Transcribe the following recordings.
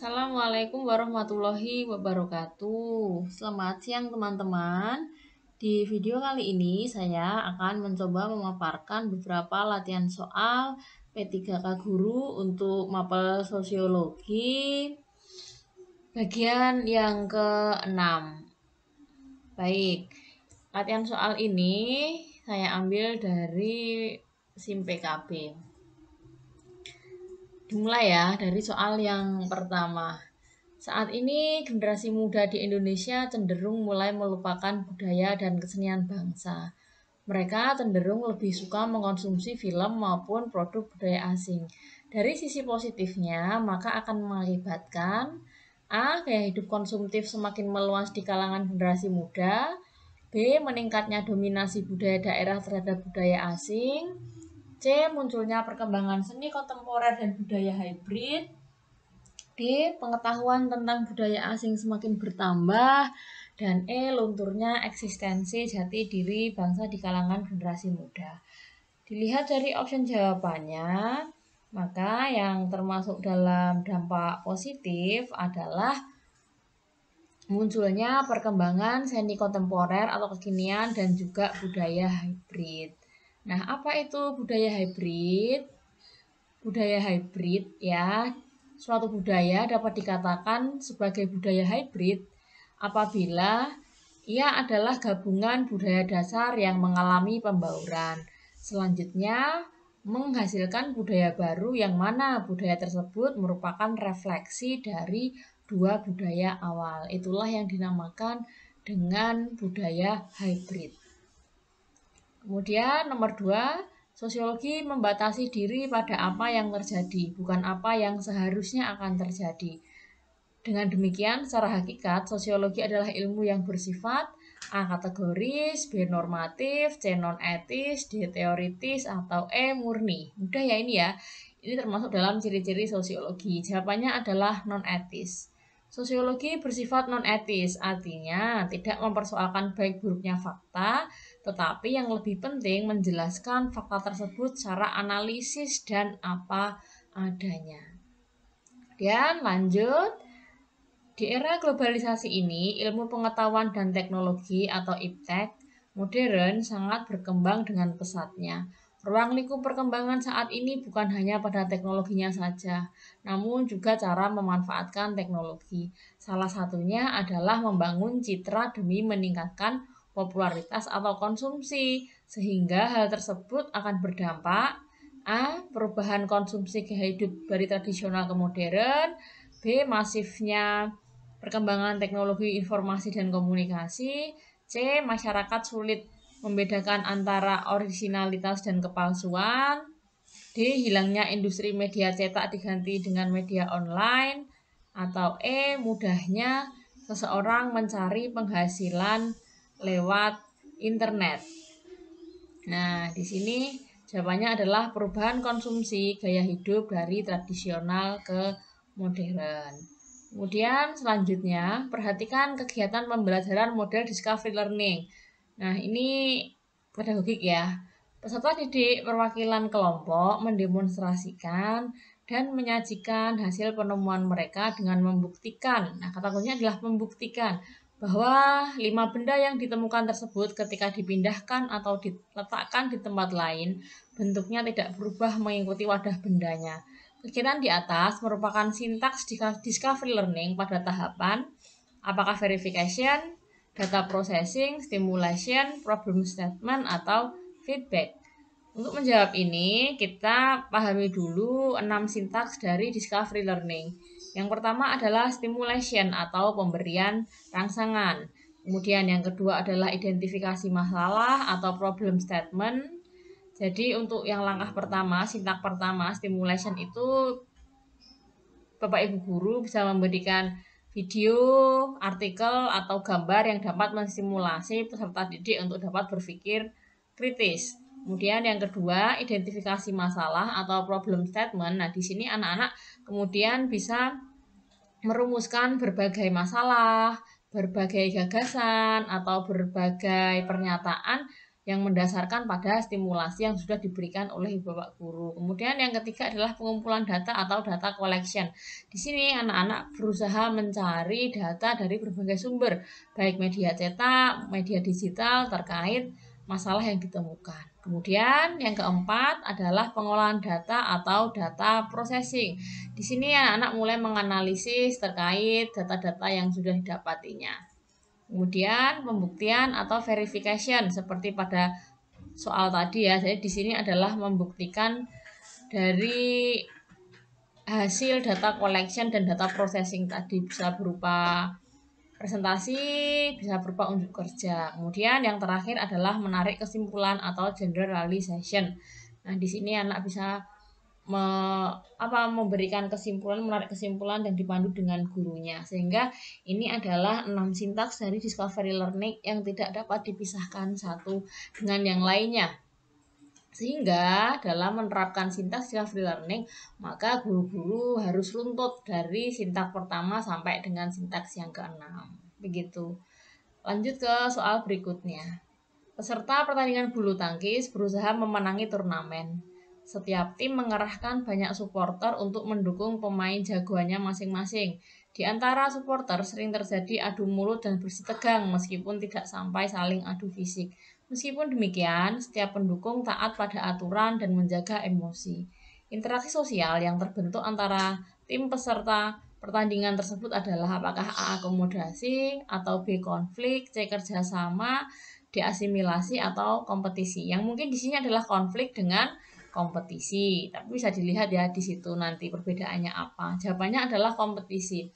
Assalamualaikum warahmatullahi wabarakatuh. Selamat siang teman-teman. Di video kali ini saya akan mencoba memaparkan beberapa latihan soal P3K Guru untuk mapel sosiologi bagian yang ke-6. Baik, latihan soal ini saya ambil dari SIM PKB. Dimulai ya dari soal yang pertama. Saat ini generasi muda di Indonesia cenderung mulai melupakan budaya dan kesenian bangsa. Mereka cenderung lebih suka mengkonsumsi film maupun produk budaya asing. Dari sisi positifnya, maka akan mengakibatkan A. Gaya hidup konsumtif semakin meluas di kalangan generasi muda. B. Meningkatnya dominasi budaya daerah terhadap budaya asing. C. Munculnya perkembangan seni kontemporer dan budaya hybrid. D. Pengetahuan tentang budaya asing semakin bertambah. Dan E. Lunturnya eksistensi jati diri bangsa di kalangan generasi muda. Dilihat dari opsi jawabannya, maka yang termasuk dalam dampak positif adalah munculnya perkembangan seni kontemporer atau kekinian dan juga budaya hybrid. Nah, apa itu budaya hybrid? Budaya hybrid ya, suatu budaya dapat dikatakan sebagai budaya hybrid apabila ia adalah gabungan budaya dasar yang mengalami pembauran. Selanjutnya, menghasilkan budaya baru yang mana budaya tersebut merupakan refleksi dari dua budaya awal. Itulah yang dinamakan dengan budaya hybrid. Kemudian nomor 2, sosiologi membatasi diri pada apa yang terjadi, bukan apa yang seharusnya akan terjadi. Dengan demikian, secara hakikat, sosiologi adalah ilmu yang bersifat A. Kategoris, B. Normatif, C. Non-etis, D. Teoritis, atau E. Murni. Mudah ya ini ya. Ini termasuk dalam ciri-ciri sosiologi. Jawabannya adalah non-etis. Sosiologi bersifat non-etis, artinya tidak mempersoalkan baik buruknya fakta, tetapi yang lebih penting menjelaskan fakta tersebut secara analisis dan apa adanya. Dan lanjut. Di era globalisasi ini, ilmu pengetahuan dan teknologi atau IPTEK modern sangat berkembang dengan pesatnya. Ruang lingkup perkembangan saat ini bukan hanya pada teknologinya saja, namun juga cara memanfaatkan teknologi. Salah satunya adalah membangun citra demi meningkatkan popularitas atau konsumsi, sehingga hal tersebut akan berdampak A. Perubahan konsumsi gaya hidup dari tradisional ke modern. B. Masifnya perkembangan teknologi informasi dan komunikasi. C. Masyarakat sulit membedakan antara originalitas dan kepalsuan. D. Hilangnya industri media cetak diganti dengan media online. Atau E. Mudahnya seseorang mencari penghasilan lewat internet. Nah, di sini jawabannya adalah perubahan konsumsi gaya hidup dari tradisional ke modern. Kemudian selanjutnya, perhatikan kegiatan pembelajaran model discovery learning. Nah, ini pedagogik ya. Peserta didik perwakilan kelompok mendemonstrasikan dan menyajikan hasil penemuan mereka dengan membuktikan. Nah, kata kuncinya adalah membuktikan bahwa 5 benda yang ditemukan tersebut ketika dipindahkan atau diletakkan di tempat lain, bentuknya tidak berubah mengikuti wadah bendanya. Kegiatan di atas merupakan sintaks discovery learning pada tahapan apakah verification, data processing, stimulation, problem statement, atau feedback. Untuk menjawab ini, kita pahami dulu 6 sintaks dari discovery learning. Yang pertama adalah stimulation atau pemberian rangsangan. Kemudian yang kedua adalah identifikasi masalah atau problem statement. Jadi untuk yang langkah pertama, sintak pertama, stimulation itu Bapak Ibu guru bisa memberikan video, artikel, atau gambar yang dapat menstimulasi peserta didik untuk dapat berpikir kritis. Kemudian yang kedua, identifikasi masalah atau problem statement. Nah, di sini anak-anak kemudian bisa merumuskan berbagai masalah, berbagai gagasan, atau berbagai pernyataan yang mendasarkan pada stimulasi yang sudah diberikan oleh bapak guru. Kemudian yang ketiga adalah pengumpulan data atau data collection. Di sini anak-anak berusaha mencari data dari berbagai sumber, baik media cetak, media digital terkait masalah yang ditemukan. Kemudian yang keempat adalah pengolahan data atau data processing. Di sini anak-anak mulai menganalisis terkait data-data yang sudah didapatinya. Kemudian pembuktian atau verification seperti pada soal tadi ya. Jadi di sini adalah membuktikan dari hasil data collection dan data processing tadi, bisa berupa presentasi, bisa berupa unjuk kerja. Kemudian yang terakhir adalah menarik kesimpulan atau generalization. Nah, di sini anak bisa memberikan kesimpulan, menarik kesimpulan dan dipandu dengan gurunya. Sehingga ini adalah 6 sintaks dari discovery learning yang tidak dapat dipisahkan satu dengan yang lainnya. Sehingga dalam menerapkan sintaks discovery learning, maka guru-guru harus runtut dari sintaks pertama sampai dengan sintaks yang ke-6. Begitu. Lanjut ke soal berikutnya. Peserta pertandingan bulu tangkis berusaha memenangi turnamen. Setiap tim mengerahkan banyak supporter untuk mendukung pemain jagoannya masing-masing. Di antara supporter sering terjadi adu mulut dan bersih tegang meskipun tidak sampai saling adu fisik. Meskipun demikian, setiap pendukung taat pada aturan dan menjaga emosi. Interaksi sosial yang terbentuk antara tim peserta pertandingan tersebut adalah apakah A. akomodasi atau B. konflik, C. kerjasama, D. asimilasi atau kompetisi. Yang mungkin di sini adalah konflik dengan kompetisi, tapi bisa dilihat ya di situ nanti perbedaannya apa. Jawabannya adalah kompetisi.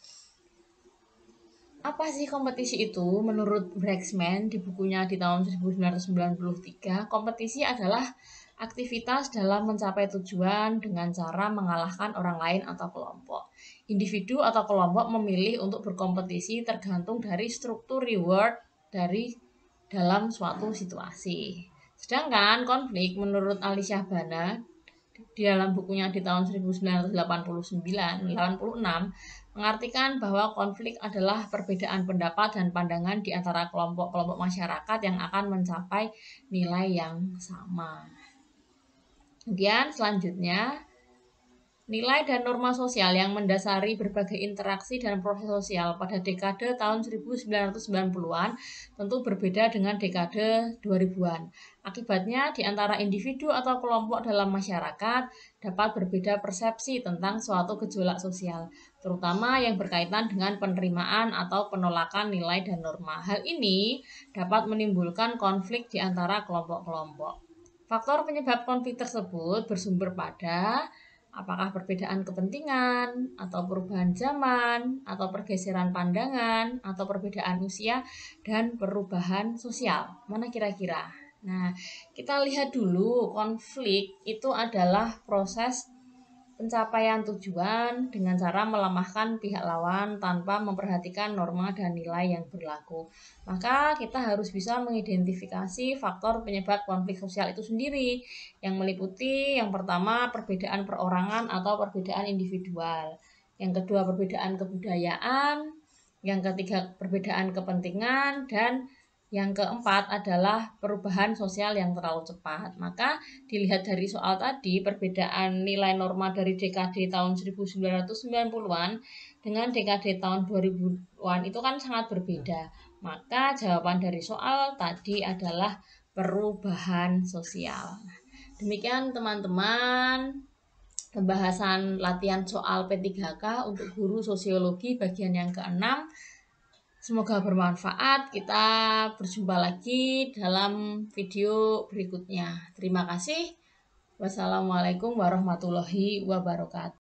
Apa sih kompetisi itu? Menurut Bregman di bukunya di tahun 1993, kompetisi adalah aktivitas dalam mencapai tujuan dengan cara mengalahkan orang lain atau kelompok. Individu atau kelompok memilih untuk berkompetisi tergantung dari struktur reward dari dalam suatu situasi. Sedangkan konflik menurut Ali Syahbana di dalam bukunya di tahun 1986 mengartikan bahwa konflik adalah perbedaan pendapat dan pandangan di antara kelompok-kelompok masyarakat yang akan mencapai nilai yang sama. Kemudian selanjutnya, nilai dan norma sosial yang mendasari berbagai interaksi dan proses sosial pada dekade tahun 1990-an tentu berbeda dengan dekade 2000-an. Akibatnya, di antara individu atau kelompok dalam masyarakat dapat berbeda persepsi tentang suatu gejolak sosial, terutama yang berkaitan dengan penerimaan atau penolakan nilai dan norma. Hal ini dapat menimbulkan konflik di antara kelompok-kelompok. Faktor penyebab konflik tersebut bersumber pada apakah perbedaan kepentingan, atau perubahan zaman, atau pergeseran pandangan, atau perbedaan usia, dan perubahan sosial. Mana kira-kira? Nah, kita lihat dulu, konflik itu adalah proses pencapaian tujuan dengan cara melemahkan pihak lawan tanpa memperhatikan norma dan nilai yang berlaku. Maka kita harus bisa mengidentifikasi faktor penyebab konflik sosial itu sendiri, yang meliputi yang pertama perbedaan perorangan atau perbedaan individual, yang kedua perbedaan kebudayaan, yang ketiga perbedaan kepentingan, dan yang keempat adalah perubahan sosial yang terlalu cepat. Maka dilihat dari soal tadi, perbedaan nilai norma dari dekade tahun 1990-an dengan dekade tahun 2000-an itu kan sangat berbeda. Maka jawaban dari soal tadi adalah perubahan sosial. Demikian teman-teman pembahasan latihan soal P3K untuk guru sosiologi bagian yang ke-6. Semoga bermanfaat. Kita berjumpa lagi dalam video berikutnya. Terima kasih. Wassalamualaikum warahmatullahi wabarakatuh.